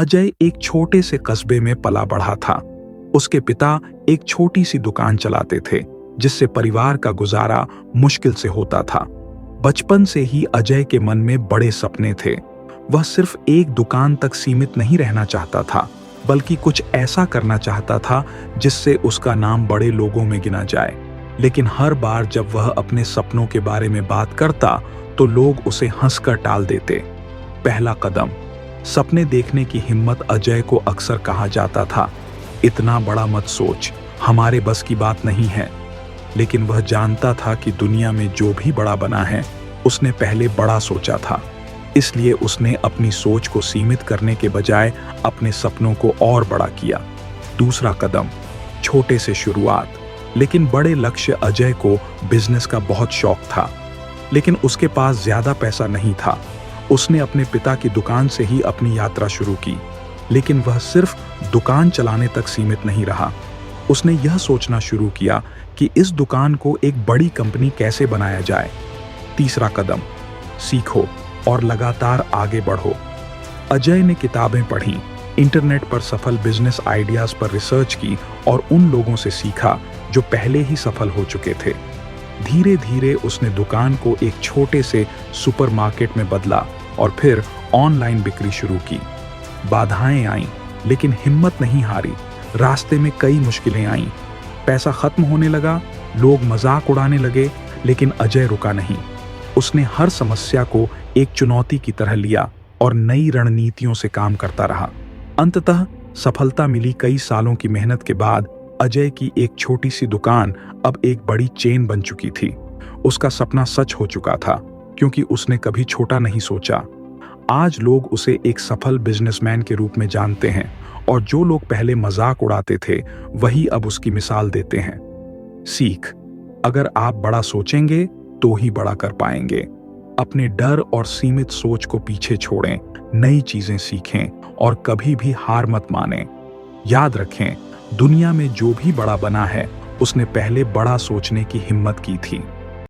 अजय एक छोटे से कस्बे में पला बढ़ा था। उसके पिता एक छोटी सी दुकान चलाते थे, जिससे परिवार का गुजारा मुश्किल से होता था। बचपन से ही अजय के मन में बड़े सपने थे। वह सिर्फ एक दुकान तक सीमित नहीं रहना चाहता था, बल्कि कुछ ऐसा करना चाहता था जिससे उसका नाम बड़े लोगों में गिना जाए। लेकिन हर बार जब वह अपने सपनों के बारे में बात करता तो लोग उसे हंसकर टाल देते। पहला कदम। सपने देखने की हिम्मत। अजय को अक्सर कहा जाता था, इतना बड़ा मत सोच, हमारे बस की बात नहीं है। लेकिन वह जानता था कि दुनिया में जो भी बड़ा बना है, उसने पहले बड़ा सोचा था। इसलिए उसने अपनी सोच को सीमित करने के बजाय अपने सपनों को और बड़ा किया। दूसरा कदम। छोटे से शुरुआत। लेकिन बड़े लक्ष्य। अजय को बिजनेस का बहुत शौक था, लेकिन उसके पास ज्यादा पैसा नहीं था। उसने अपने पिता की दुकान से ही अपनी यात्रा शुरू की। लेकिन वह सिर्फ दुकान चलाने तक सीमित नहीं रहा। उसने यह सोचना शुरू किया कि इस दुकान को एक बड़ी कंपनी कैसे बनाया जाए। तीसरा कदम। सीखो और लगातार आगे बढ़ो। अजय ने किताबें पढ़ी, इंटरनेट पर सफल बिजनेस आइडियाज पर रिसर्च की और उन लोगों से सीखा जो पहले ही सफल हो चुके थे। धीरे धीरे उसने दुकान को एक छोटे से सुपरमार्केट में बदला और फिर ऑनलाइन बिक्री शुरू की। बाधाएं आईं, लेकिन हिम्मत नहीं हारी। रास्ते में कई मुश्किलें आईं। पैसा खत्म होने लगा, लोग मजाक उड़ाने लगे, लेकिन अजय रुका नहीं। उसने हर समस्या को एक चुनौती की तरह लिया और नई रणनीतियों से काम करता रहा। अंततः सफलता मिली। कई सालों की मेहनत के बाद अजय की एक छोटी सी दुकान अब एक बड़ी चेन बन चुकी थी। उसका सपना सच हो चुका था, क्योंकि उसने कभी छोटा नहीं सोचा। आज लोग उसे एक सफल बिजनेसमैन के रूप में जानते हैं, और जो लोग पहले मजाक उड़ाते थे वही अब उसकी मिसाल देते हैं। सीख। अगर आप बड़ा सोचेंगे तो ही बड़ा कर पाएंगे। अपने डर और सीमित सोच को पीछे छोड़ें, नई चीजें सीखें और कभी भी हार मत मानें। याद रखें, दुनिया में जो भी बड़ा बना है, उसने पहले बड़ा सोचने की हिम्मत की थी।